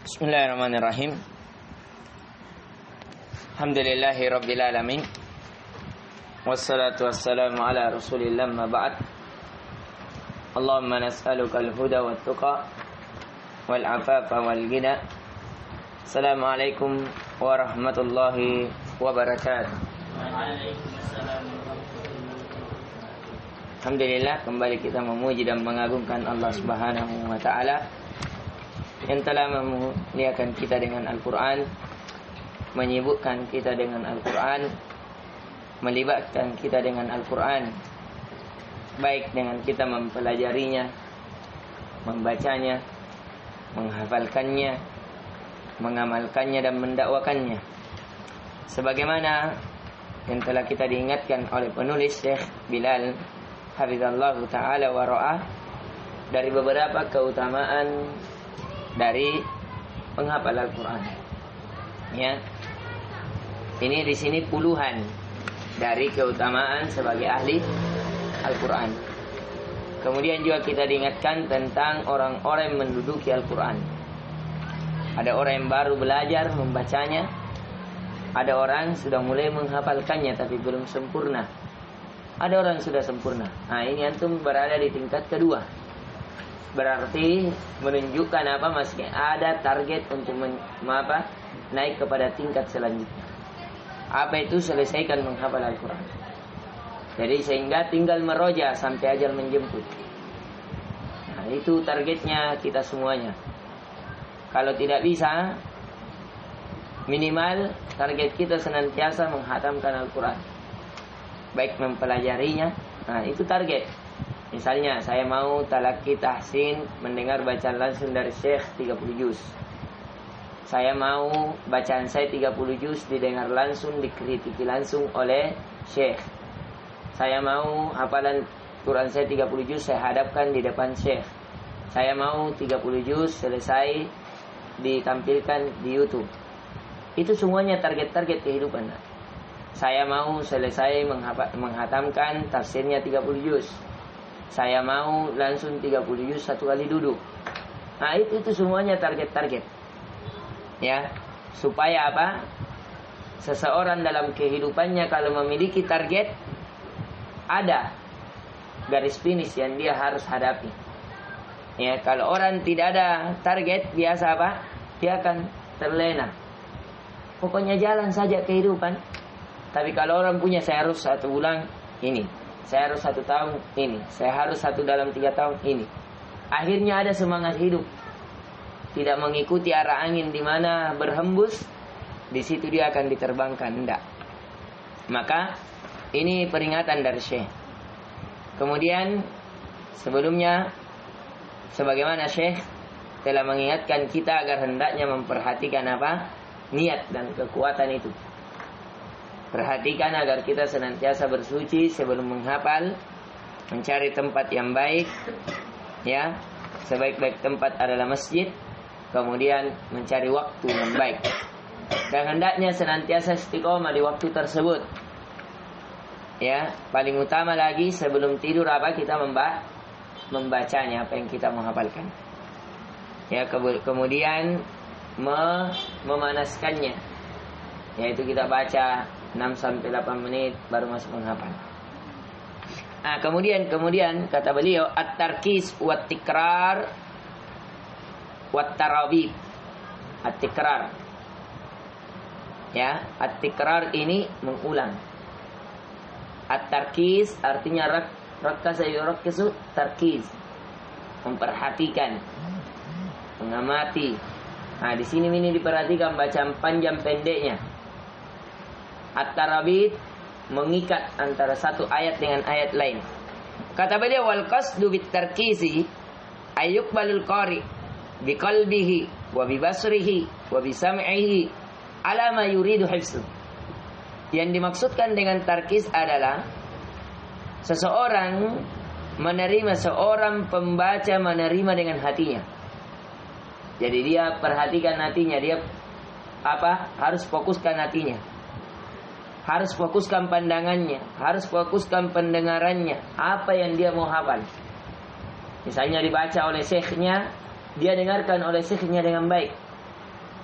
Bismillahirrahmanirrahim. Alhamdulillahi rabbil alamin. Wassalatu wassalamu ala rasulillah ma ba'd. Allahumma nas'aluka al-huda wat tuqa wal afafa wal ghina. Assalamualaikum warahmatullahi wabarakatuh. Alhamdulillah, kembali kita memuji dan mengagungkan Allah Subhanahu wa taala yang telah memuliakan kita dengan Al-Quran, menyibukkan kita dengan Al-Quran, melibatkan kita dengan Al-Quran, baik dengan kita mempelajarinya, membacanya, menghafalkannya, mengamalkannya dan mendakwakannya. Sebagaimana yang telah kita diingatkan oleh penulis Syekh Bilal hafizallahu ta'ala wa ra'ah dari beberapa keutamaan dari penghafal Al-Quran. Ya, ini di sini puluhan dari keutamaan sebagai ahli Al-Quran. Kemudian juga kita diingatkan tentang orang-orang yang menduduki Al-Quran. Ada orang yang baru belajar membacanya, ada orang sudah mulai menghafalkannya tapi belum sempurna, ada orang sudah sempurna. Nah, ini antum berada di tingkat kedua. Berarti menunjukkan masih ada target untuk naik kepada tingkat selanjutnya. Apa itu? Selesaikan menghafal Al-Quran. Jadi sehingga tinggal meroja sampai ajal menjemput. Nah, itu targetnya kita semuanya. Kalau tidak bisa, minimal target kita senantiasa menghatamkan Al-Quran, baik mempelajarinya. Nah, itu target. Misalnya saya mau talaqi tahsin, mendengar bacaan langsung dari Syekh 30 juz. Saya mau bacaan saya 30 juz didengar langsung, dikritiki langsung oleh Syekh. Saya mau hafalan Quran saya 30 juz saya hadapkan di depan Syekh. Saya mau 30 juz selesai ditampilkan di YouTube. Itu semuanya target-target kehidupan. Saya mau selesai menghatamkan tafsirnya 30 juz. Saya mau langsung 30 juz satu kali duduk. Nah, itu semuanya target-target. Ya, supaya apa? Seseorang dalam kehidupannya kalau memiliki target, ada garis finish yang dia harus hadapi. Ya, kalau orang tidak ada target, biasa apa? Dia akan terlena. Pokoknya jalan saja kehidupan. Tapi kalau orang punya, saya harus 1 bulan ini, saya harus 1 tahun ini, saya harus 1 dalam 3 tahun ini. Akhirnya ada semangat hidup. Tidak mengikuti arah angin di mana berhembus, di situ dia akan diterbangkan. Tidak. Maka ini peringatan dari Syekh. Kemudian sebelumnya, sebagaimana Syekh telah mengingatkan kita agar hendaknya memperhatikan niat dan kekuatan itu. Perhatikan agar kita senantiasa bersuci sebelum menghafal, mencari tempat yang baik, ya, sebaik-baik tempat adalah masjid. Kemudian mencari waktu yang baik, dan hendaknya senantiasa istiqomah di waktu tersebut. Ya, paling utama lagi sebelum tidur kita membacanya, apa yang kita menghafalkan. Ya, kemudian memanaskannya, yaitu kita baca 6-8 menit baru masuk menghafal. Nah, kemudian kata beliau at-tarkis wat tikrar wat tarawib. At-tikrar, ya, at-tikrar ini mengulang. At-tarkis artinya rakkasa yurakkisu, tarkis memperhatikan, mengamati. Nah, di sini ini diperhatikan bacaan panjang pendeknya. At-tarabit mengikat antara satu ayat dengan ayat lain. Kata beliau wal qasdu bit tarkisi ayyuqbalul qari bi qalbihi wa bi basrihi wa bi sam'ihi ala ma yuridu hifzu. Yang dimaksudkan dengan tarkis adalah seorang pembaca menerima dengan hatinya. Jadi dia perhatikan hatinya, dia harus fokuskan hatinya, harus fokuskan pandangannya, harus fokuskan pendengarannya, apa yang dia mau hafal. Misalnya dibaca oleh syekhnya, dia dengarkan oleh syekhnya dengan baik.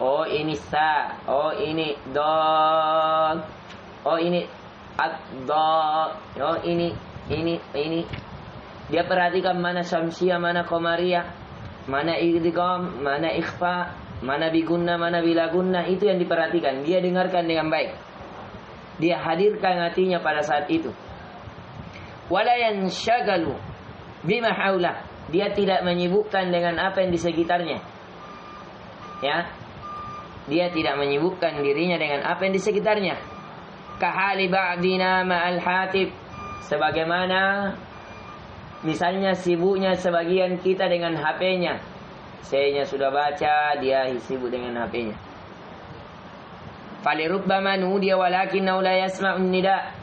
Oh ini sa. Oh ini dod. Oh ini ad-dod. Oh ini. Dia perhatikan mana syamsiyah, mana qamariyah, mana idgham, mana ikhfa, mana bigunna, mana bilagunna. Itu yang diperhatikan. Dia dengarkan dengan baik. Dia hadirkan hatinya pada saat itu. Wala yanshagalu bima haulah. Dia tidak menyibukkan dengan apa yang di sekitarnya. Ya. Dia tidak menyibukkan dirinya dengan apa yang di sekitarnya. Kahali ba'dina ma'al hatib. Sebagaimana misalnya sibuknya sebagian kita dengan HP-nya. Saya sudah baca, dia sibuk dengan HP-nya. Falirubbama nudiya walakinnahu la yasma'un nida.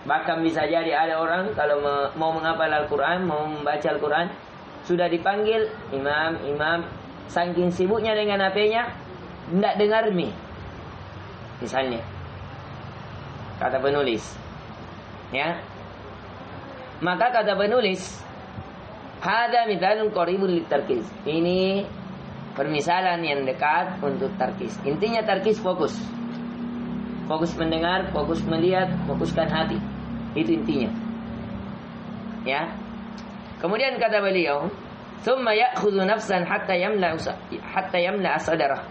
Bahkan bisa jadi ada orang kalau mau menghafal Al-Quran, mau membaca Al-Quran, sudah dipanggil imam, saking sibuknya dengan HP-nya, tidak dengar misalnya kata penulis, ya. Maka kata penulis, hada mithalun qaribun litarkiz. Ini permisalan yang dekat untuk tarkis. Intinya tarkis fokus. Fokus mendengar, fokus melihat, fokuskan hati. Itu intinya. Ya. Kemudian kata beliau, "Tsumma ya'khudhu nafsan hatta yamla sadrah."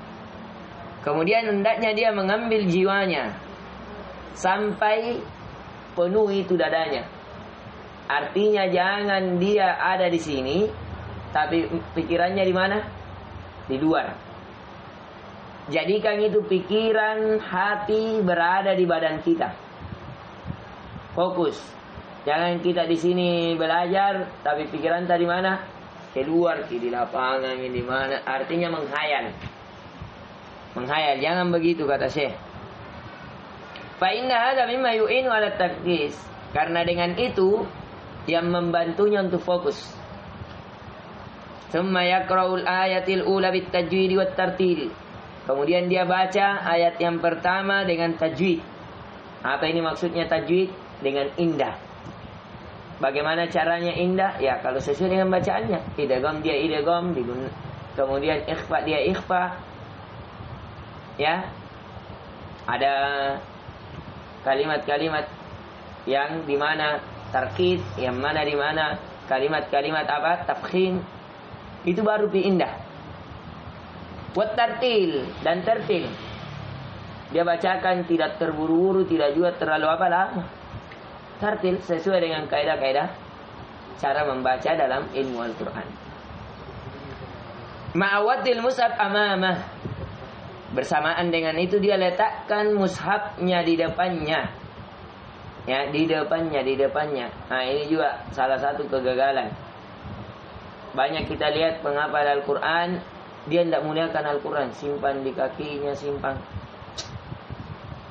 Kemudian hendaknya dia mengambil jiwanya sampai penuh itu dadanya. Artinya jangan dia ada di sini, tapi pikirannya di mana? Di luar. Jadikan itu pikiran, hati berada di badan kita. Fokus. Jangan kita di sini belajar, tapi pikiran tadi mana? Keluar, di lapangan, di mana? Artinya menghayal. Menghayal, jangan begitu kata Syekh. Fa inna hadza mimma yu'inu 'ala tarkis. Karena dengan itu yang membantunya untuk fokus. Tsumma yaqra'ul ayatil ula bit tajwid wat tartil. Kemudian dia baca ayat yang pertama dengan tajwid. Apa ini maksudnya tajwid? Dengan indah. Bagaimana caranya indah? Ya kalau sesuai dengan bacaannya. Idgham dia idgham, kemudian ikhfa dia ikhfa. Ya. Ada kalimat-kalimat yang di mana tarkid, yang mana di mana kalimat-kalimat apa? Tafkhim. Itu baru indah. Wat tartil dan tertil. Dia bacakan tidak terburu-buru, tidak juga terlalu apa lama. Tartil sesuai dengan kaidah-kaidah cara membaca dalam ilmu Al-Quran. Ma'awadil mushaf amamah. Bersamaan dengan itu dia letakkan mushafnya di depannya. Ya, di depannya. Nah, ini juga salah satu kegagalan. Banyak kita lihat penghafal Al-Quran, dia tidak muliakan Al-Quran, simpan di kakinya, simpan.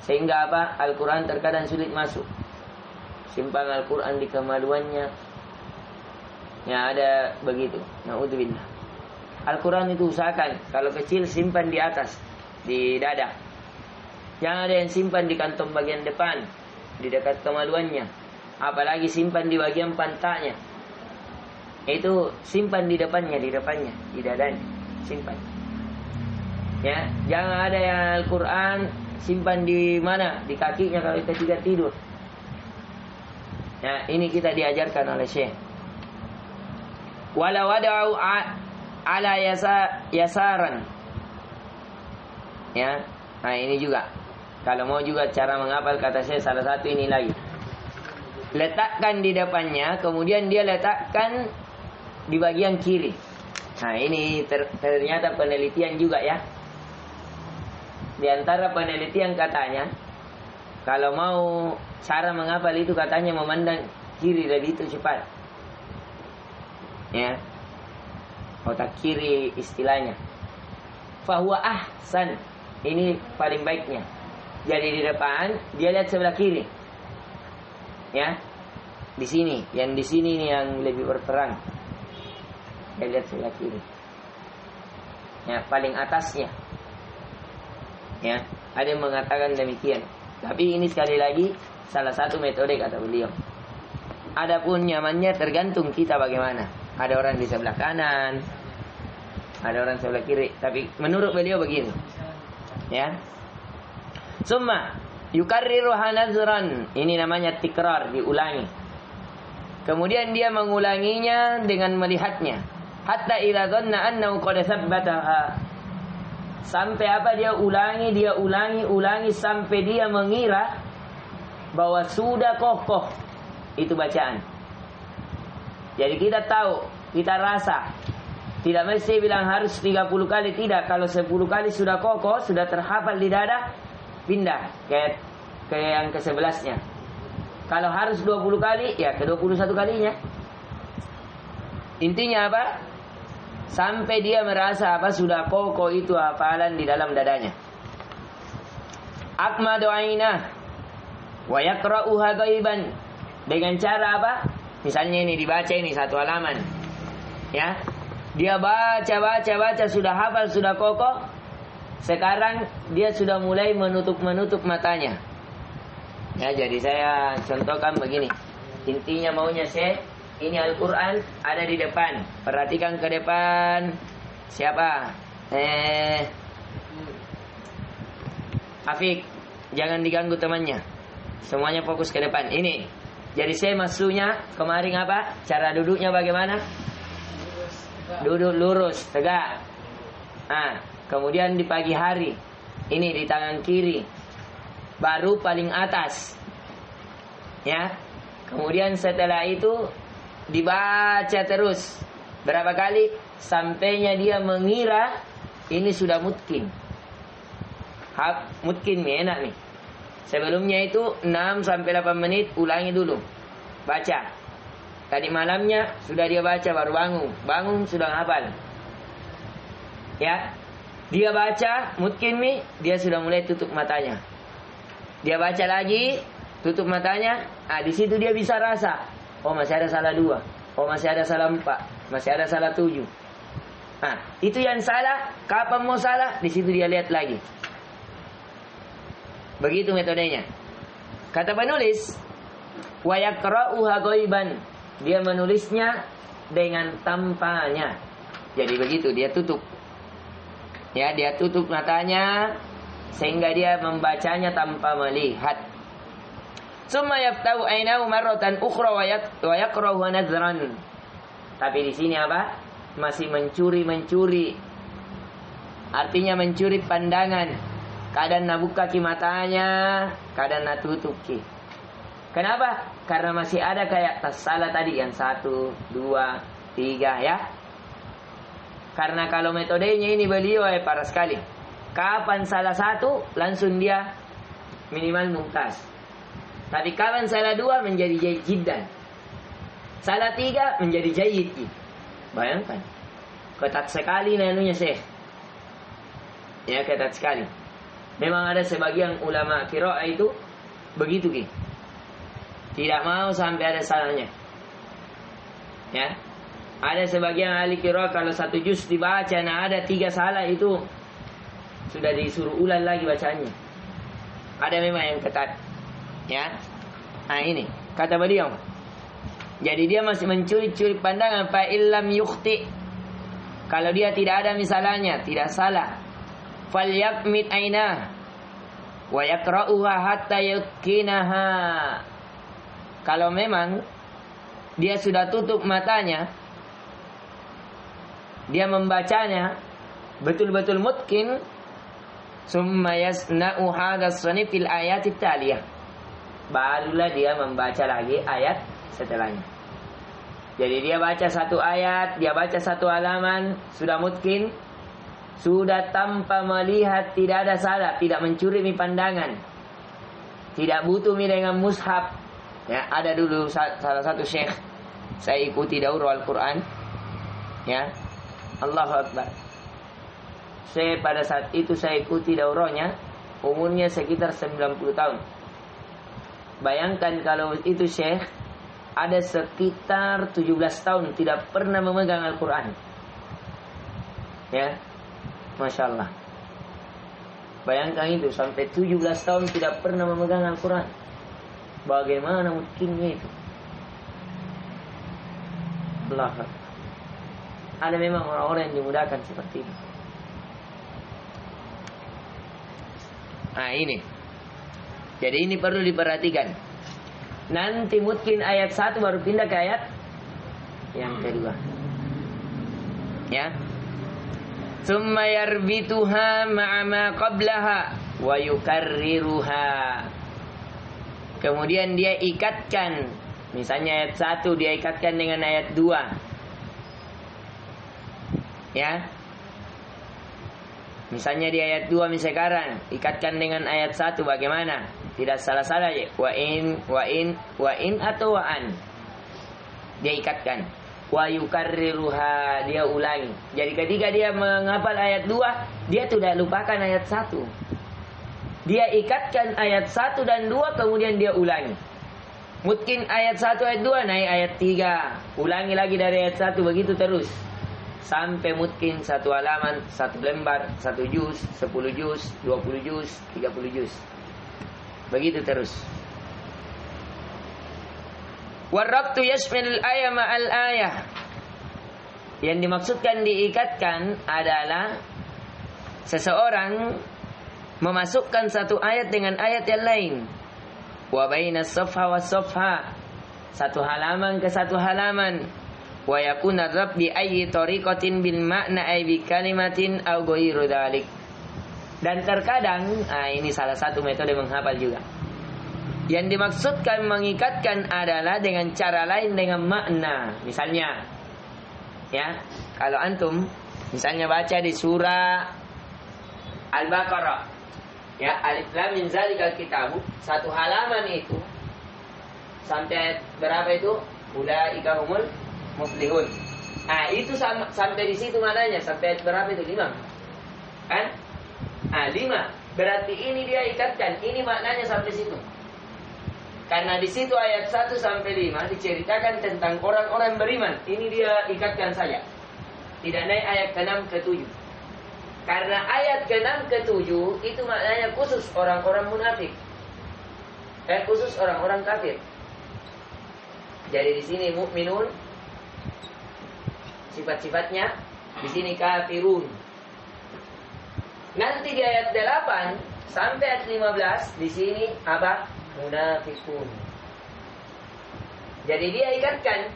Sehingga apa? Al-Quran terkadang sulit masuk. Simpan Al-Quran di kemaluannya. Ya, ada begitu. Na'udzubillah. Al-Quran itu usahakan kalau kecil simpan di atas, di dada. Jangan ada yang simpan di kantong bagian depan, di dekat kemaluannya. Apalagi simpan di bagian pantatnya. Itu simpan di depannya, di dadanya. Simpan. Ya, jangan ada yang Al-Quran simpan di mana? Di kakinya kalau ketika tidur. Ya, ini kita diajarkan oleh Syekh. Wala wada'u ala yasaran. Ya. Nah, ini juga. Kalau mau juga cara menghafal kata Syekh salah satu ini lagi. Letakkan di depannya, kemudian dia letakkan di bagian kiri. Nah, ini ternyata penelitian juga ya. Di antara penelitian katanya, kalau mau cara menghafal itu katanya memandang kiri lebih itu cepat. Ya. Otak kiri istilahnya. Fahuwa ahsan. Ini paling baiknya. Jadi di depan dia lihat sebelah kiri. Ya. Di sini, yang di sini nih yang lebih berterang. Dia lihat sebelah kiri. Ya, paling atasnya. Ya, ada yang mengatakan demikian. Tapi ini sekali lagi salah satu metode kata beliau. Adapun nyamannya tergantung kita bagaimana. Ada orang di sebelah kanan, ada orang sebelah kiri. Tapi menurut beliau begini. Ya. Summa yukarriruha nazran. Ini namanya tikrar, diulangi. Kemudian dia mengulanginya dengan melihatnya. Hatta idza dhanna annahu qad tsabbataha. Sampai apa, dia ulangi sampai dia mengira bahwa sudah kokoh itu bacaan. Jadi kita tahu, kita rasa. Tidak mesti bilang harus 30 kali, tidak. Kalau 10 kali sudah kokoh, sudah terhafal di dada, pindah ke yang ke-11-nya. Kalau harus 20 kali, ya ke 21 kalinya. Intinya apa? Sampai dia merasa apa, sudah kokoh itu hafalan di dalam dadanya. Akmadu ainah wa yaqra'uha ghaiban. Dengan cara apa? Misalnya ini dibaca, ini satu halaman. Ya. Dia baca sudah hafal, sudah kokoh. Sekarang dia sudah mulai menutup matanya. Ya, jadi saya contohkan begini. Intinya maunya saya, ini Al-Quran ada di depan. Perhatikan ke depan. Siapa? Afik, jangan diganggu temannya. Semuanya fokus ke depan. Ini. Jadi saya masuknya kemarin apa? Cara duduknya bagaimana? Duduk lurus, tegak. Kemudian di pagi hari, ini di tangan kiri, baru paling atas. Ya. Kemudian setelah itu dibaca terus. Berapa kali? Sampainya dia mengira ini sudah mutkin. Mutkin nih, enak nih. Sebelumnya itu 6-8 menit, ulangi dulu. Baca. Tadi malamnya sudah dia baca, baru bangun sudah hafal. Ya. Dia baca mungkin nih, dia sudah mulai tutup matanya. Dia baca lagi, tutup matanya. Di situ dia bisa rasa, oh masih ada salah 2, oh masih ada salah 4, masih ada salah 7. Itu yang salah. Kapan mau salah? Di situ dia lihat lagi. Begitu metodenya. Kata penulis, wa yaqra'uha ghaiban. Dia menulisnya dengan tanpanya. Jadi begitu, dia tutup. Ya, dia tutup matanya sehingga dia membacanya tanpa melihat. Summa yaftahu ainahu marratan ukhra wa yaqra'uhu nadhran. Tapi di sini apa? Masih mencuri. Artinya mencuri pandangan. Kadang nak buka ki matanya, kadang nak tutup ki. Kenapa? Karena masih ada kayak salah tadi yang 1, 2, 3 ya. Karena kalau metodenya ini beliau parah sekali. Kapan salah 1 langsung dia minimal mumtaz. Tapi kapan salah 2 menjadi jayyid jiddan. Salah 3 menjadi jayyid. Bayangkan. Ketat sekali nanunya Syekh. Ya, ketat sekali. Memang ada sebagian ulama qiraah itu begitu ki. Tidak mau sampai ada salahnya. Ya. Ada sebagian ahli qiraah kalau 1 juz dibaca ada 3 salah itu sudah disuruh ulang lagi bacanya. Ada memang yang ketat. Ya. Ini kata beliau. Jadi dia masih mencuri-curi pandangan fa illam yukhti. Kalau dia tidak ada misalnya, tidak salah. Falyaqmit ainah wa yaqra'uha hatta yakinaha. Kalau memang dia sudah tutup matanya, dia membacanya betul-betul mungkin, summa yasna'u hadas sanif fil ayat taliyah. Barulah dia membaca lagi ayat setelahnya. Jadi dia baca 1 ayat, dia baca 1 halaman, sudah mungkin, sudah tanpa melihat, tidak ada salah, tidak mencuri pandangan, tidak butuh dengan mushaf. Ya, ada dulu salah satu syekh saya ikuti daurah Al-Quran. Ya, Allahu Akbar. Pada saat itu saya ikuti daurahnya, umurnya sekitar 90 tahun. Bayangkan kalau itu syekh ada sekitar 17 tahun tidak pernah memegang Al-Quran. Ya, Masya Allah. Bayangkan itu, sampai 17 tahun tidak pernah memegang Al-Quran. Bagaimana mungkinnya itu? Allah. Ada memang orang-orang yang dimudahkan seperti itu. Nah ini. Jadi ini perlu diperhatikan. Nanti mungkin ayat 1 baru pindah ke ayat yang kedua. Ya. Tsumma yarbituha ma'a ma qablaha wa yukarriruha. Kemudian dia ikatkan, misalnya ayat 1 dia ikatkan dengan ayat 2. Ya. Misalnya di ayat 2 sekarang ikatkan dengan ayat 1 bagaimana? Tidak salah-salah ya. Wa in atau wa an. Dia ikatkan. Wa yukarriruha, dia ulangi. Jadi ketika dia menghafal ayat 2, dia tidak lupakan ayat 1. Dia ikatkan ayat 1 dan 2 kemudian dia ulangi. Mungkin ayat 1 ayat 2 naik ayat 3, ulangi lagi dari ayat 1, begitu terus. Sampai mungkin 1 halaman, 1 lembar, 1 juz, 10 juz, 20 juz, 30 juz. Begitu terus. Warrabtu yashmil ayah ma'al ayah. Yang dimaksudkan diikatkan adalah seseorang memasukkan satu ayat dengan ayat yang lain. Wa baina safha wa safha. Satu halaman ke satu halaman. Wa yakuna rab bi ayyi tariqatin bil ma'na ay bi kalimatin aw ghairu dzalik. Dan terkadang, ini salah satu metode menghafal juga. Yang dimaksudkan mengikatkan adalah dengan cara lain dengan makna. Misalnya, ya, kalau antum misalnya baca di surah Al-Baqarah, ya, alif lam min zalikal kitabu, satu halaman itu sampai berapa itu? Ulaika humul muflihun. Itu sampai di situ mananya, sampai berapa itu? 5. Kan? 5. Berarti ini dia ikatkan, ini maknanya sampai situ. Karena di situ ayat 1 sampai 5 diceritakan tentang orang-orang beriman. Ini dia ikatkan saja. Tidak naik ayat ke-6 ke-7. Karena ayat ke-6 ke-7 itu maknanya khusus orang-orang munafik. Khusus orang-orang kafir. Jadi di sini mukminun sifat-sifatnya, di sini kafirun. Nanti di ayat 8 sampai ayat 15 di sini apa? Munafikun. Jadi dia ikatkan.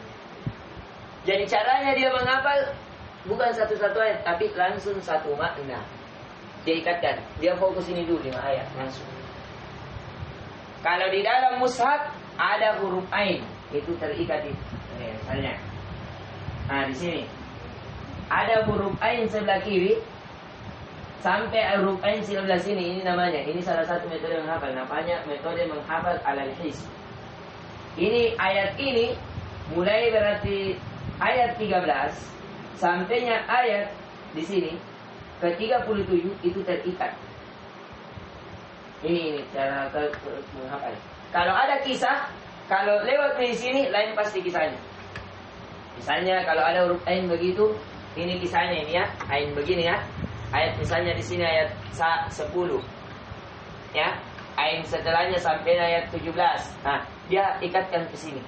Jadi caranya dia menghafal bukan satu-satu ayat, tapi langsung satu makna. Dia ikatkan. Dia fokus ini dulu 5 ayat langsung. Kalau di dalam mushaf ada huruf ain, itu terikat itu. Misalnya, di sini ada huruf ain sebelah kiri. Sampai huruf ain sebelah sini, ini namanya. Ini salah satu metode menghafal. Namanya metode menghafal alal his. Ini ayat ini mulai berarti ayat 13 sampainya ayat di sini ke 37 itu terikat. Ini cara menghafal. Kalau ada kisah, kalau lewat di sini lain pasti kisahnya. Misalnya kalau ada huruf ain begitu, ini kisahnya ini ya, ain begini ya. Ayat misalnya di sini ayat 10. Ya. Ain setelahnya sampai ayat 17. Dia ikatkan ke sini.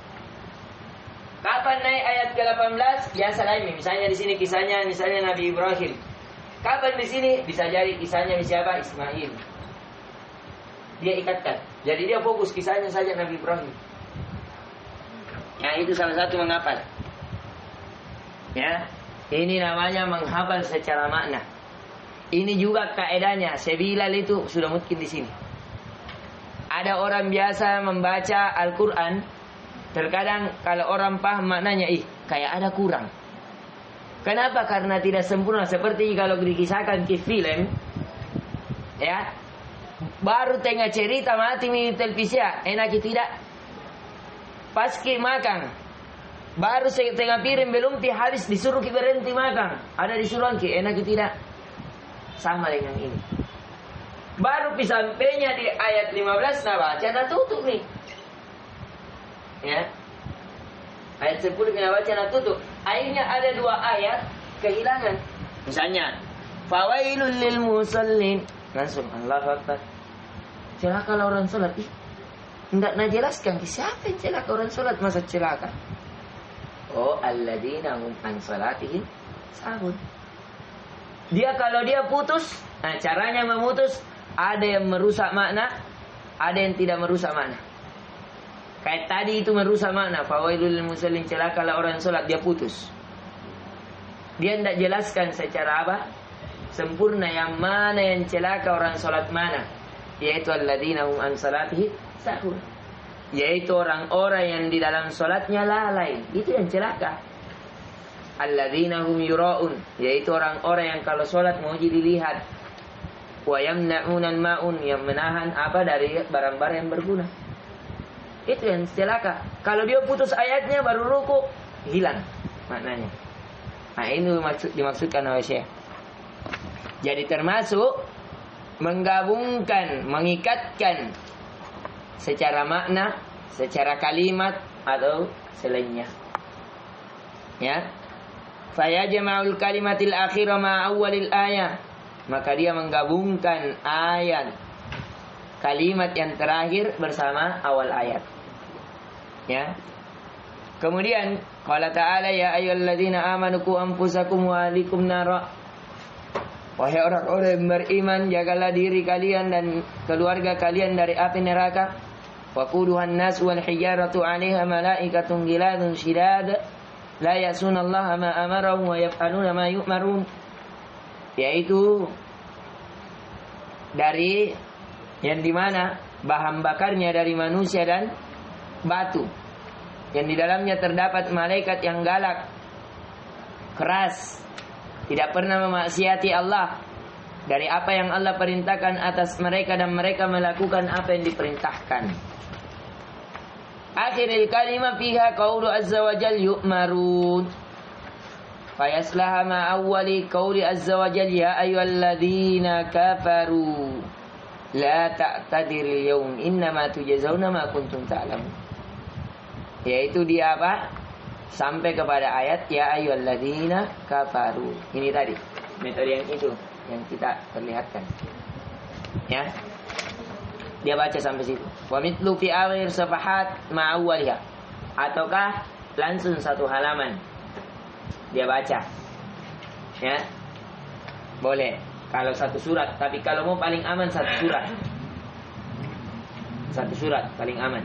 Kapan naik ayat ke-18? Biasa lagi. Misalnya di sini kisahnya misalnya Nabi Ibrahim. Kapan di sini? Bisa jadi kisahnya siapa? Ismail. Dia ikatkan. Jadi dia fokus kisahnya saja Nabi Ibrahim. Ya, itu salah satu menghafal. Ya. Ini namanya menghafal secara makna. Ini juga kaedahnya. Sebilal itu sudah mungkin di sini. Ada orang biasa membaca Al-Quran. Terkadang kalau orang paham maknanya, kayak ada kurang. Kenapa? Karena tidak sempurna. Seperti kalau dikisahkan ke film. Ya. Baru tengah cerita mati di televisi. Enak tidak? Pas ke makan. Baru setengah piring belum habis disuruh berhenti makan. Ada disuruh ke enak tidak? Sama dengan ini. Baru sampainya di ayat 15 baca dah tutup nih. Ya. Ayat 10 kita baca dah tutup. Akhirnya ada 2 ayat kehilangan. Misalnya, fawailul lil musallin. Langsung Allahu Akbar. Celaka orang salat. Enggak nak jelaskan siapa yang celaka orang salat, masa celaka? Oh, alladzina hum an salatihim sahun. Dia kalau dia putus, caranya memutus ada yang merusak makna, ada yang tidak merusak makna. Kayak tadi itu merusak makna. Fawailul lil musallin, celakalah orang sholat, dia putus. Dia tidak jelaskan secara apa sempurna yang mana yang celaka orang sholat mana. Yaitu alladzina hum an salatihi sahun, yaitu orang-orang yang di dalam sholatnya lalai. Itu yang celaka. Alladzina hum yura'un, yaitu orang-orang yang kalau sholat mau dilihat. Wa yamna'unal ma'un, yang menahan apa dari barang-barang yang berguna. Itu yang celaka. Kalau dia putus ayatnya baru ruku, hilang maknanya. Nah, ini dimaksudkan oleh Syekh. Jadi termasuk menggabungkan, mengikatkan secara makna, secara kalimat atau selainnya. Ya. Fayajma'ul kalimatil akhirah ma awwalil ayat. Maka dia menggabungkan ayat kalimat yang terakhir bersama awal ayat. Ya. Kemudian qala ta'ala ya ayyuhalladzina amanu qu anfusakum wa ahlikum nara. Wahai orang-orang yang beriman, jagalah diri kalian dan keluarga kalian dari api neraka. Waquduhan nas wal hijaratu 'alaiha malaikatun ghiladun shidad la ya'sunallaha ma amarahum wa yaf'aluna ma yu'marun. Yaitu dari yang dimana bahan bakarnya dari manusia dan batu, yang di dalamnya terdapat malaikat yang galak, keras, tidak pernah memaksiati Allah dari apa yang Allah perintahkan atas mereka, dan mereka melakukan apa yang diperintahkan. Akhiril kalimah fiha qaulu azza wa jal yu'marun. Fayaslaha ma awwali qauli azza wa jal ya ayyuhalladzina kafaru la ta'tadiril yawm innama tujazawna ma kuntum ta'lamun. Yaitu dia apa? Sampai kepada ayat ya ayyuhalladzina kafaru. Ini tadi metode yang itu yang kita perlihatkan. Ya. Dia baca sampai situ. Wa mithlu fi akhir safahat ma'awwaliha. Ataukah langsung satu halaman dia baca. Ya. Boleh kalau satu surat, tapi kalau mau paling aman satu surat. Satu surat paling aman.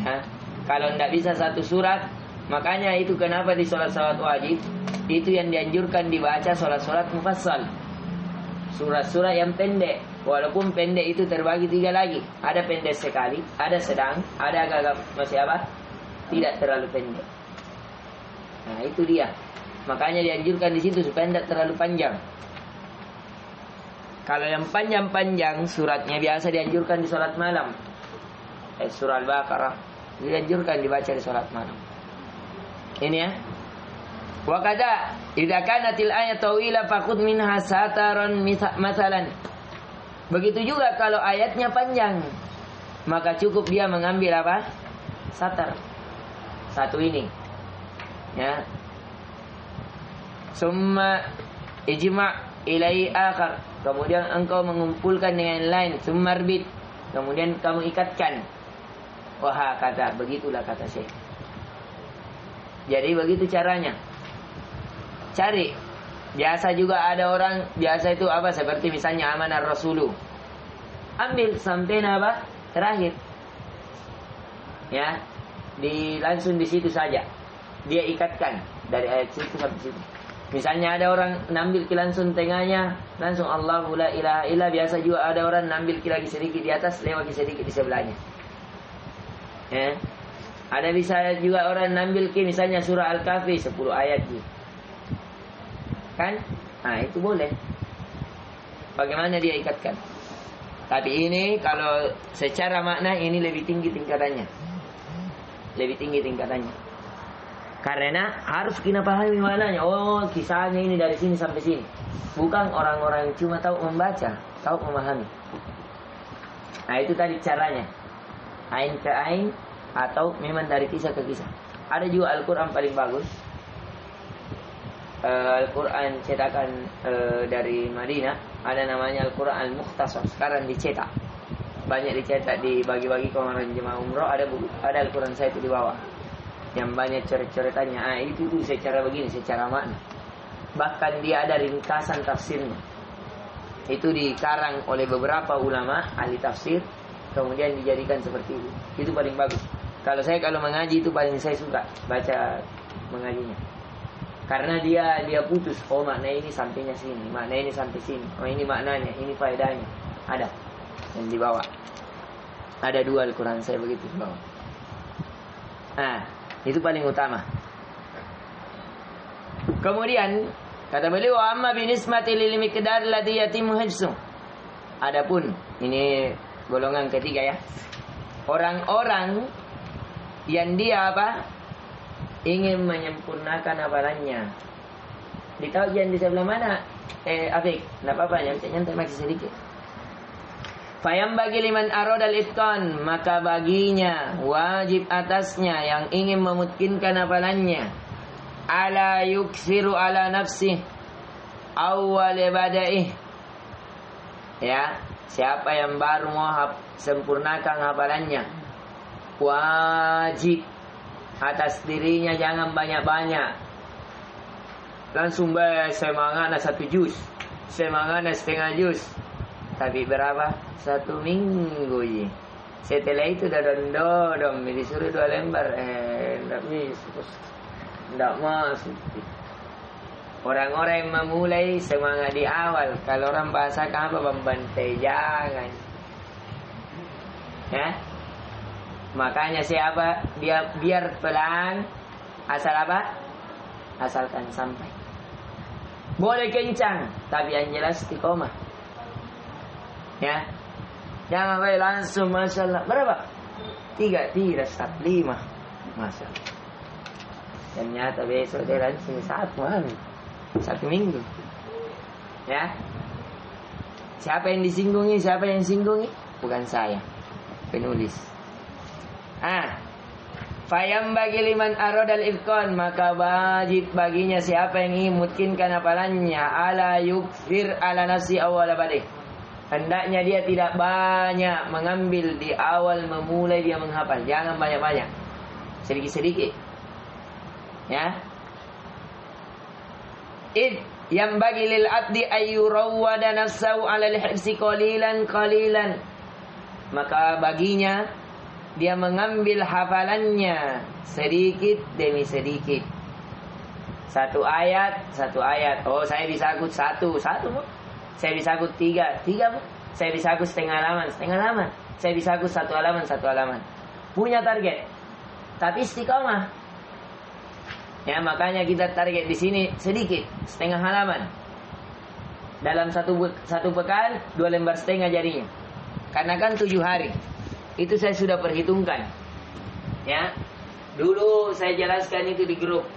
Ya. Kalau tidak bisa satu surat, makanya itu kenapa di sholat-sholat wajib itu yang dianjurkan dibaca sholat-sholat mufassal, surat-surat yang pendek. Walaupun pendek itu terbagi 3 lagi. Ada pendek sekali, ada sedang, ada agak masih apa? Tidak terlalu pendek. Nah itu dia. Makanya dianjurkan di situ supaya tidak terlalu panjang. Kalau yang panjang-panjang suratnya biasa dianjurkan di sholat malam. Surah Al-Baqarah dianjurkan dibaca di sholat malam. Ini ya. Wa kada idza kanatil ayat tawila faqud minha sataran masalan. Begitu juga kalau ayatnya panjang, maka cukup dia mengambil apa? Satar. Satu ini. Ya. Summa ijma' ilai akhar. Kemudian engkau mengumpulkan dengan lain. Summa arbit. Kemudian kamu ikatkan. Wah kata, begitulah kata Syekh. Jadi begitu caranya. Cari. Biasa juga ada orang, biasa itu apa? Seperti misalnya amanah Rasulu. Ambil sampai apa? Terakhir. Ya. Langsung di situ saja. Dia ikatkan dari ayat situ sampai situ. Misalnya ada orang nambil langsung tengahnya, langsung Allahu la ilaha illa. Biasa juga ada orang nambil lagi sedikit di atas, lewat sedikit di sebelahnya. Ya. Ada bisa juga orang nambil misalnya surah Al-Kahfi 10 ayat gitu. Kan? Nah itu boleh. Bagaimana dia ikatkan? Tapi ini kalau secara makna ini lebih tinggi tingkatannya. Lebih tinggi tingkatannya. Karena harus kita pahami maknanya. Oh kisahnya ini dari sini sampai sini. Bukan orang-orang yang cuma tahu membaca, tahu memahami. Nah itu tadi caranya. Ain ke ain atau memang dari kisah ke kisah. Ada juga Al-Quran paling bagus. Al-Quran cetakan dari Madinah. Ada namanya Al-Quran Al-Mukhtasar. Sekarang dicetak. Banyak dicetak dibagi-bagi ke orang jemaah umroh. Ada Al-Quran saya itu di bawah. Yang banyak coret-coretannya. Itu secara begini, secara makna. Bahkan dia ada ringkasan tafsirnya. Itu dikarang oleh beberapa ulama ahli tafsir, kemudian dijadikan seperti itu. Itu paling bagus. Kalau mengaji itu paling saya suka baca mengajinya. Karena dia putus, oh makna ini sampainya sini, makna ini sampai sini, oh ini maknanya, ini faedahnya. Ada yang dibawa. Ada 2 Al-Quran saya begitu dibawa. Nah, itu paling utama. Kemudian kata beliau, amma binismati lil miqdar ladzi yatimu hajsu. Adapun ini golongan ketiga ya. Orang-orang yang dia ingin menyempurnakan hafalannya. Ditahu yang di sebelah mana? Afik, enggak apa-apa, nyantai masih sedikit. Fayam bagi liman aradal itqan, maka baginya wajib atasnya yang ingin memutkinkan hafalannya, ala yuksiru ala nafsih awwal badaih. Ya, siapa yang baru mau sempurnakan hafalannya, wajib atas dirinya jangan banyak-banyak. Langsung semangat 1 juz, semangat setengah juz. Tapi berapa? 1 minggu ye. Setelah itu dodom disuruh 2 lembar. Enggak masuk. Orang-orang yang memulai semangat di awal. Kalau orang bahasa apa, membantai, jangan. Ya. Makanya siapa dia biar pelan, asal apa? Asalkan sampai. Boleh kencang, tapi yang jelas istiqomah. Ya. Jangan langsung masalah. Berapa? 3, tidak 5. Masalah. Ternyata besok dia langsung 1 minggu. Ya. Siapa yang disinggungi? Siapa yang singgungi? Bukan saya, penulis. Fayam bagi liman aradal itqan, maka wajib baginya siapa yang ingin mutkinkan hafalannya, ala yukfir ala nafsi awal badih. Hendaknya dia tidak banyak mengambil di awal memulai dia menghafal. Jangan banyak-banyak, sedikit-sedikit. Ya. Yang bagi lil abdi ayyurawwada nafsahu ala al-hifzi qalilan. Maka baginya dia mengambil hafalannya sedikit demi sedikit. 1 ayat. Oh, saya bisa akut 1. Saya bisa akut 3. Saya bisa akut setengah halaman. Saya bisa akut 1 halaman. Punya target. Tapi istiqomah. Ya, makanya kita target di sini sedikit, setengah halaman. Dalam satu pekan 2 lembar setengah jadinya. Karena kan 7 hari. Itu saya sudah perhitungkan. Ya. Dulu saya jelaskan itu di grup.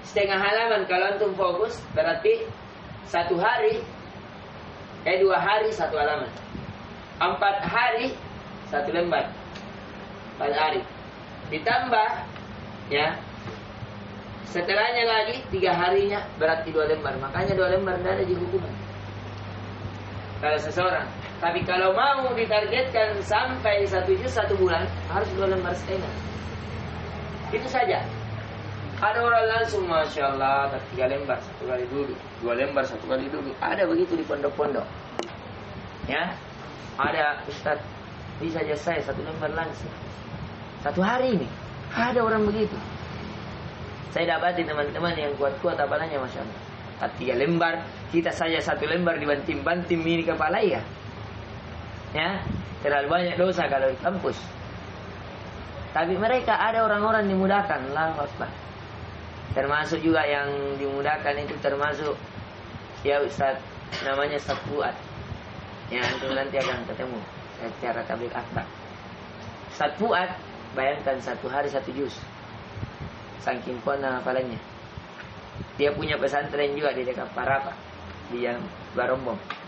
Setengah halaman kalau antum fokus berarti 1 hari 2 hari 1 halaman. 4 hari 1 lembar. 4 hari. Ditambah ya. Setelahnya lagi 3 harinya berarti 2 lembar. Makanya 2 lembar tidak ada di hukuman. Kalau seseorang. Tapi kalau mau ditargetkan sampai 1 juz 1 bulan, harus 2 lembar setengah. Itu saja. Ada orang langsung Masya Allah 3 lembar 1 kali duduk, 2 lembar 1 kali duduk. Ada begitu di pondok-pondok. Ya. Ada Ustaz, bisa aja saya 1 lembar langsung 1 hari ini. Ada orang begitu. Saya dapati teman-teman yang kuat-kuat apalanya Masya Allah. 3 lembar, kita saja 1 lembar dibanting-banting ini kepala ya. Ya, terlalu banyak dosa kalau di kampus. Tapi mereka ada orang-orang dimudahkan, Allahu Akbar. Termasuk juga yang dimudahkan itu termasuk ya Ustaz, namanya Ustaz Fuad. Ya, itu nanti akan ketemu secara tablik akbar. Ustaz Fuad, bayangkan 1 hari 1 juz. Saking kuatnya hafalannya. Dia punya pesantren juga di dekat Parapa, di yang Barombong.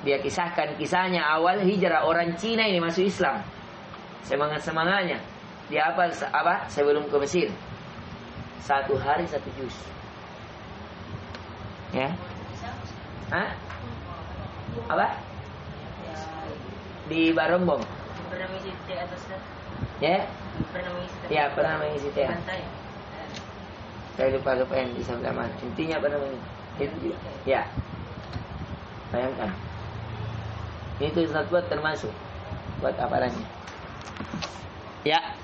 Dia kisahkan kisahnya awal hijrah orang Cina ini masuk Islam. Semangat-semangatnya. Dia apa sebelum ke Mesir. 1 hari 1 juz. Ya. Apa? Di Barombong. Pernah mengisi teh atasnya? Ya? Pernah mengisi teh? Ya, pernah mengisi teh. Saya lupa yang di sebelah mana. Intinya pernah mengisi. Itu juga. Ya. Bayangkan. Itu Ustaz buat termasuk. Buat apalagi. Ya.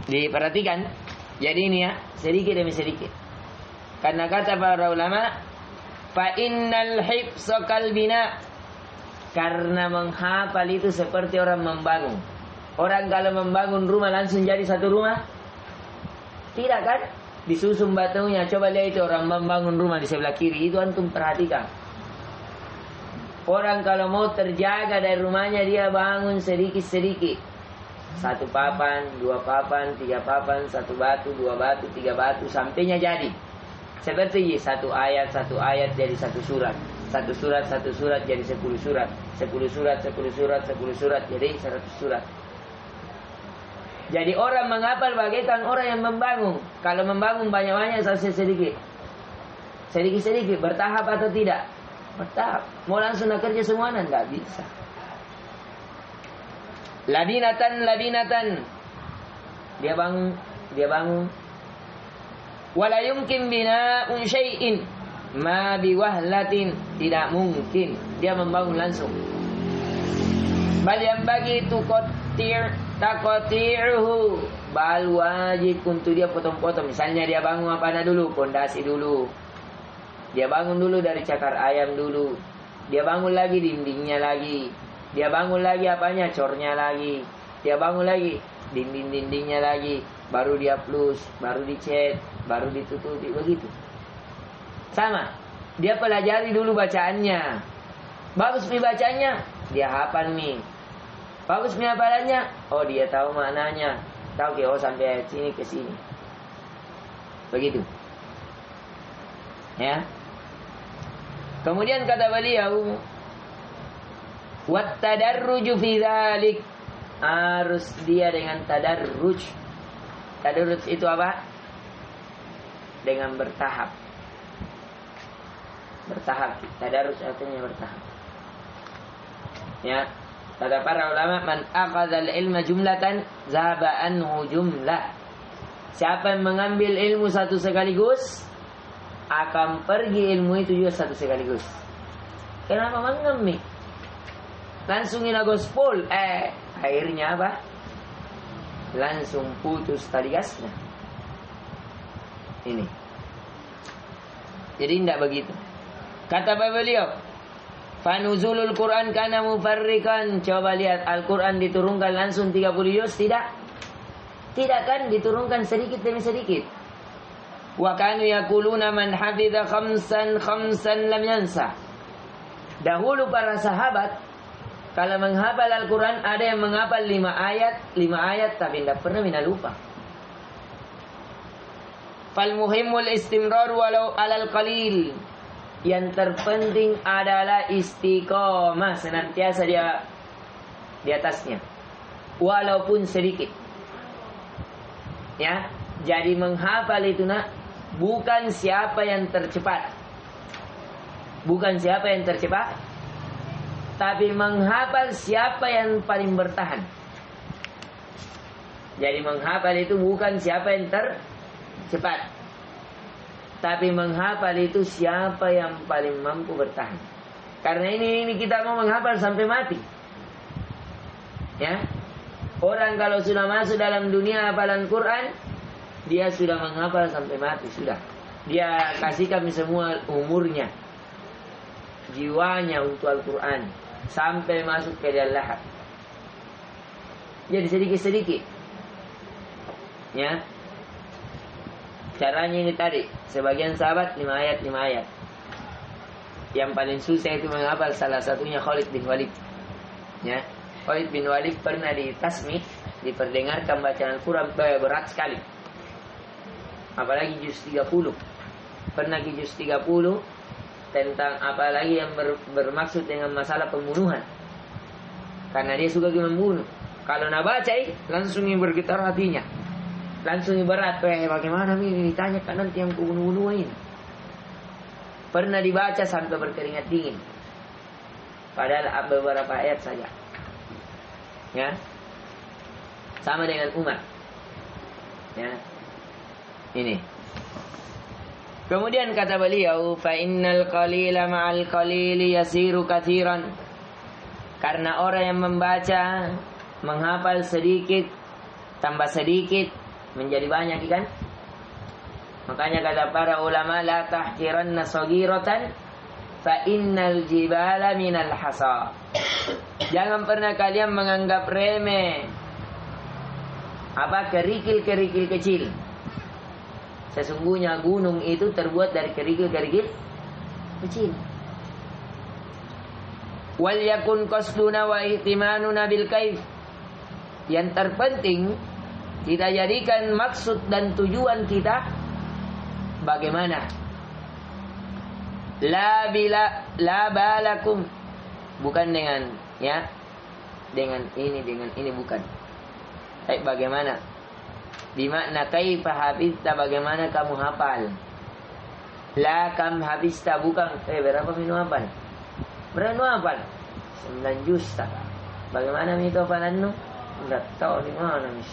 Diperhatikan. Jadi ini ya, sedikit demi sedikit. Karena kata para ulama, fa innal hifza kal bina. Karena menghafal itu seperti orang membangun. Orang kalau membangun rumah langsung jadi satu rumah? Tidak kan? Disusun batunya. Coba lihat itu orang membangun rumah di sebelah kiri. Itu antum perhatikan. Orang kalau mau terjaga dari rumahnya, dia bangun sedikit-sedikit. 1 papan, 2 papan, 3 papan, 1 batu, 2 batu, 3 batu, sampainya jadi. Seperti 1 ayat jadi 1 surat. 1 surat jadi 10 surat. 10 surat jadi 100 surat. Jadi orang menghafal bagaikan orang yang membangun. Kalau membangun banyak-banyak, selesai sedikit. Sedikit-sedikit, bertahap atau tidak? Bertahap. Mau langsung nak kerja semua, tidak bisa. Labinatan. Dia bangun. Wala yumkin bina'un syai'in ma biwahlatin. Tidak mungkin dia membangun langsung. Bal yang bagi itu takoti'uhu. Bal wajib untuk dia potong-potong. Misalnya dia bangun apa dulu? Pondasi dulu. Dia bangun dulu dari cakar ayam dulu. Dia bangun lagi dindingnya lagi. Dia bangun lagi apanya? Cornya lagi. Dia bangun lagi dinding-dindingnya lagi. Baru dia plus, baru dicat, baru ditutupi, begitu. Sama. Dia pelajari dulu bacaannya. Bagus nih bacanya, dia hafal nih. Bagus nih hafalannya, oh dia tahu maknanya. Tahu ke sampai ayat sini ke sini. Begitu. Ya. Kemudian kata beliau, wat tadarruju fi dzalik. Harus dia dengan tadarruj. Tadarruj itu apa? Dengan bertahap. Bertahap. Tadarruj artinya bertahap. Ya. Kata para ulama, man akhadha al-ilma jumlatan zahaba anhu jumlah. Siapa yang mengambil ilmu satu sekaligus, akan pergi ilmu itu juga satu sekaligus. Kenapa mengambil? Langsung ina gospel, akhirnya apa? Langsung putus tali gasnya. Ini. Jadi tidak begitu. Kata beliau, fanuzulul Quran kana mufarrikan. Coba lihat Al-Quran diturunkan langsung 30 juz, tidak? Tidak kan, diturunkan sedikit demi sedikit. Wa kanu yaquluna man hafidha khamsan lam yansa. Dahulu para sahabat kalau menghafal Al-Quran, ada yang menghafal 5 ayat tapi tidak pernah lupa. Fal muhimmul istimrar walau alal qalil. Yang terpenting adalah istiqomah, senantiasa dia di atasnya, walaupun sedikit. Ya, jadi menghafal itu bukan siapa yang tercepat. Bukan siapa yang tercepat, tapi menghafal siapa yang paling bertahan. Jadi menghafal itu bukan siapa yang tercepat, tapi menghafal itu siapa yang paling mampu bertahan. Karena ini kita mau menghafal sampai mati. Ya. Orang kalau sudah masuk dalam dunia hafalan Quran, dia sudah menghafal sampai mati, sudah. Dia kasihkan semua umurnya, jiwanya untuk Al-Quran sampai masuk ke dalam lahad. Jadi sedikit-sedikit. Ya. Caranya ini tadi, sebagian sahabat 5 ayat. Yang paling susah itu menghafal, salah satunya Khalid bin Walid. Ya. Khalid bin Walid pernah ditasmi, diperdengarkan bacaan Al-Quran, berat sekali. Apalagi juz 30. Pernah ke juz 30 tentang apalagi yang bermaksud dengan masalah pembunuhan. Karena dia suka membunuh. Kalau nak baca, langsung bergetar hatinya. Langsung berat, bagaimana ini ditanya kan nanti yang bunuh-bunuh ini. Pernah dibaca sampai berkeringat dingin. Padahal beberapa ayat saja. Ya. Sama dengan Umar. Ya. Ini. Kemudian kata beliau, fa innal qalila ma'al qalili yasiru katsiran. Karena orang yang membaca, menghafal sedikit, tambah sedikit, menjadi banyak kan? Makanya kata para ulama, la tahqiranna saghiratan fa innal jibala minal hasa. Jangan pernah kalian menganggap remeh kerikil-kerikil kecil. Sesungguhnya gunung itu terbuat dari kerikil-kerikil kecil. Wal yakun qasduna wa ihtimanuna bil kaif. Yang terpenting kita jadikan maksud dan tujuan kita bagaimana. La balakum, bukan dengan ini bukan. Tapi bagaimana? Bimakna kaifa hafizta, bagaimana kamu hafal. La kam hafizta, bukan berapa minum hafal. Berapa minum hafal? 9 juz. Bagaimana itu hafalanmu? Enggak tahu di mana mis.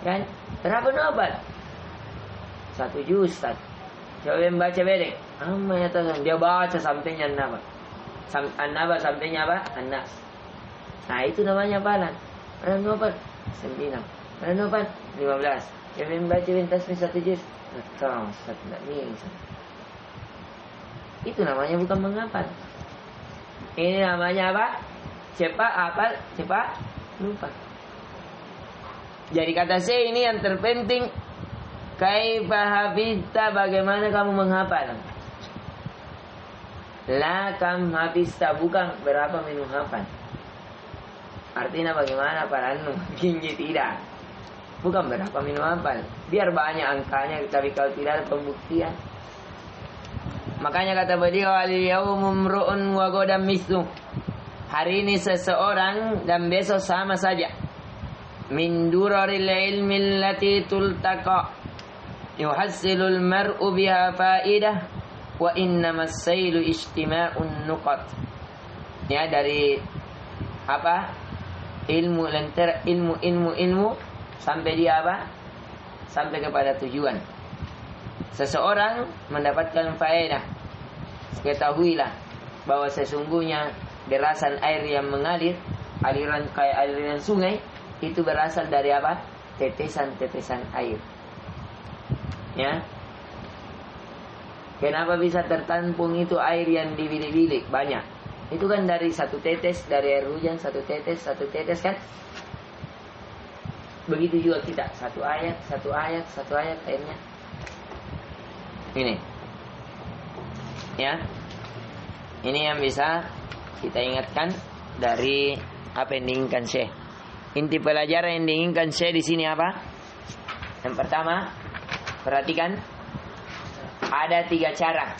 Kan? Berapa minum hafal? 1 juz. Coba yang baca bedek. Dia baca sampainya An-Naba. An-Naba sampainya apa? An-Nas. Nah itu namanya hafalan. Berapa minum hafal? 9. Berapa? 15. Yang membaca tasbih 1 juz. Betul, tidak bisa. Itu namanya bukan menghafal. Ini namanya apa? Cepat hafal, cepat lupa. Jadi kata saya ini yang terpenting. Kaifa hafizta, bagaimana kamu menghafal. La kam hafizta, bukan berapa minum hafal. Artinya bagaimana hafalanmu? Tinggi tidak. Bukan berapa minum hafal. Biar banyak angkanya, tapi kalau tidak ada pembuktian. Makanya kata beliau, al-yawmu mru'un wa ghadan mislu. Hari ini seseorang dan besok sama saja. Min duraril ilmi allati tultaqa yuhassilul mar'u biha fa'idah wa innamas sailu ijtima'un nuqat. Ya, dari apa? Ilmu sampai dia apa? Sampai kepada tujuan. Seseorang mendapatkan faedah. Ketahuilah bahwa sesungguhnya derasan air yang mengalir, aliran kayak aliran sungai, itu berasal dari apa? Tetesan-tetesan air. Ya. Kenapa bisa tertampung itu air yang di bilik-bilik banyak? Itu kan dari satu tetes, dari air hujan satu tetes kan? Begitu juga kita, satu ayat airnya. Ini. Ya. Ini yang bisa kita ingatkan dari apa yang diinginkan Syekh. Inti pelajaran yang diinginkan Syekh di sini apa? Yang pertama, perhatikan ada 3 cara.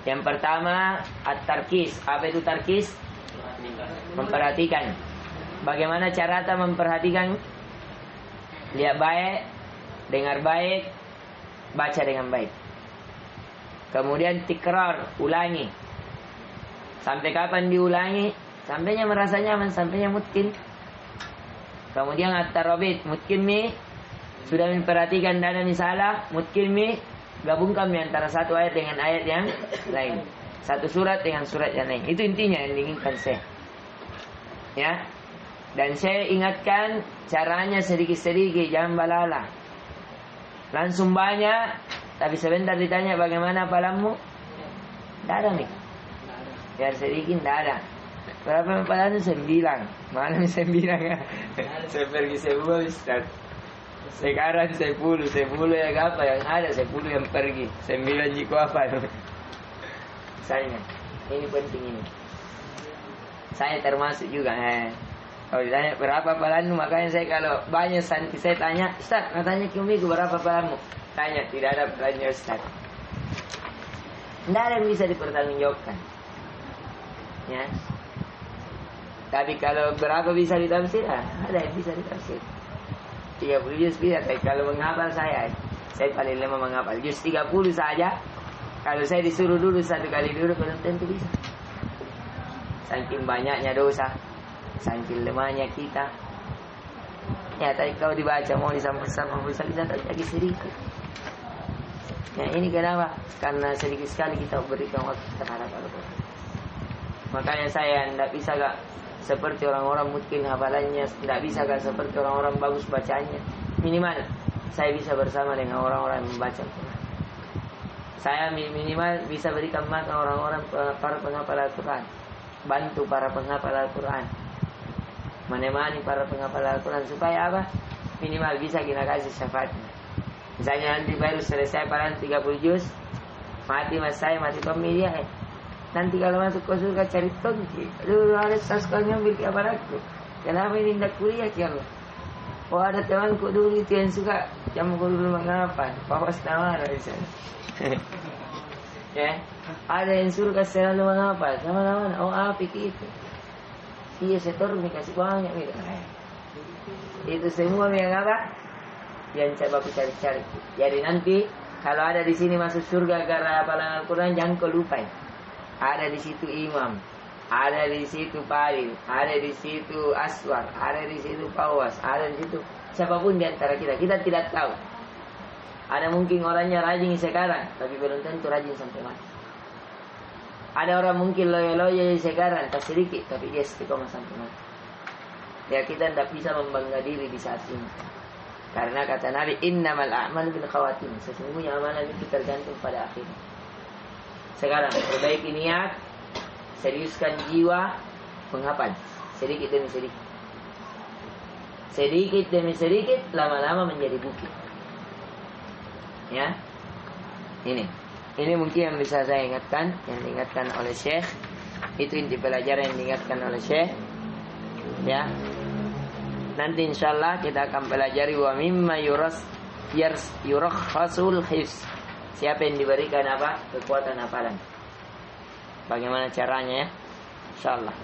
Yang pertama, at-tarkis. Apa itu tarkis? Memperhatikan. Bagaimana cara kita memperhatikan? Lihat baik, dengar baik, baca dengan baik. Kemudian tikrar, ulangi. Sampai kapan diulangi? Sampainya merasa nyaman, sampainya mungkin. Kemudian at-tarabit, mungkin sudah memperhatikan dan ada misalah, mungkin gabungkan antara satu ayat dengan ayat yang lain, satu surat dengan surat yang lain. Itu intinya yang diinginkan saya. Ya. Dan saya ingatkan caranya sedikit-sedikit, jangan balalah. Langsung banyak, tapi sebentar ditanya bagaimana hafalanmu? Tidak ada nih. Biar sedikit tidak ada. Berapa hafalanmu? 9. Mana 9 ya? Saya pergi 10 Ustaz. Sekarang 10 yang apa yang ada, 10 yang pergi, 9 jika apa. Misalnya, ini penting ini. Saya termasuk juga. Kalau ditanya berapa hafalanmu, makanya saya kalau banyak santri saya tanya, Ustaz, katanya Kiumiku berapa hafalanmu? Tanya, tidak ada pertanyaan Ustaz. Tidak ada yang bisa dipertanggungjawabkan. Ya. Tapi kalau berapa bisa ditafsir, ada yang bisa ditafsir. 30 juz bisa, tapi kalau menghafal saya paling lemah menghafal. Juz 30 saja. Kalau saya disuruh dulu 1 kali duduk, belum tentu bisa. Saking banyaknya dosa, saking lemahnya kita. Ya, tapi kalau dibaca mau disampaikan bisa terjadi sedikit. Ya, ini kenapa? Karena sedikit sekali kita berikan waktu terhadap Al-Quran. Makanya saya tidak bisa gak seperti orang-orang mungkin hafalannya, tidak bisa gak seperti orang-orang bagus bacanya. Minimal saya bisa bersama dengan orang-orang yang membaca Al-Quran. Saya minimal bisa berikan makan orang-orang para penghafal Al-Quran, bantu para penghafal Al-Quran, menemani para penghafal Al-Quran, supaya apa? Minimal bisa kita kasih syafaatnya. Misalnya nanti baru selesai paling 30 juz, mati mas saya, mati pemilih, nanti kalau masuk ke surga cari tongki. Aduh, ada sesuatu ambil kabar aku. Kenapa ini tidak kuliah ya Allah? Oh, ada temanku dulu itu yang suka jam dulu mengapa? Bapak nama ada di sana. Ya, ada yang suruh kasih selalu mengapa? Sama nama, oh apik itu. Iya setor nih kasih banyak gitu. Itu semua yang apa? Yang coba cari-cari. Jadi nanti kalau ada di sini masuk surga karena hafalan Al-Quran, jangan kau lupain. Ada di situ imam, ada di situ Palil, ada di situ Aswar, ada di situ Pawas, ada di situ siapapun di antara kita. Kita tidak tahu. Ada mungkin orangnya rajin sekarang, tapi belum tentu rajin sampai mati. Ada orang mungkin loyo-loyo sekarang, tak sedikit, tapi dia istiqomah sampai mati. Ya kita tidak bisa membangga diri di saat ini. Karena kata Nabi, innamal a'malu bil khawatim. Sesungguhnya amalan itu tergantung pada akhir. Sekarang perbaiki niat, seriuskan jiwa, menghafal sedikit demi sedikit. Sedikit demi sedikit, lama-lama menjadi bukit. Ya, ini mungkin yang bisa saya ingatkan, yang diingatkan oleh Syekh. Itu inti pelajaran yang diingatkan oleh Syekh. Ya, nanti insyaallah kita akan pelajari wa mimma yurakhasul hifz. Siapa yang diberikan apa? Kekuatan hafalan. Bagaimana caranya ya? Insyaallah.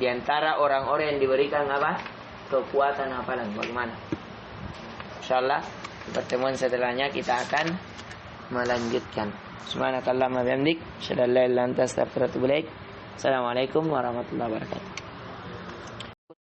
Di antara orang-orang yang diberikan apa? Kekuatan hafalan. Bagaimana? Insyaallah pertemuan setelahnya kita akan melanjutkan. Subhanakallahumma wa bihamdik, asyhadu an la ilaha illa anta astaghfiruka wa atubu ilaik. Assalamualaikum warahmatullahi wabarakatuh.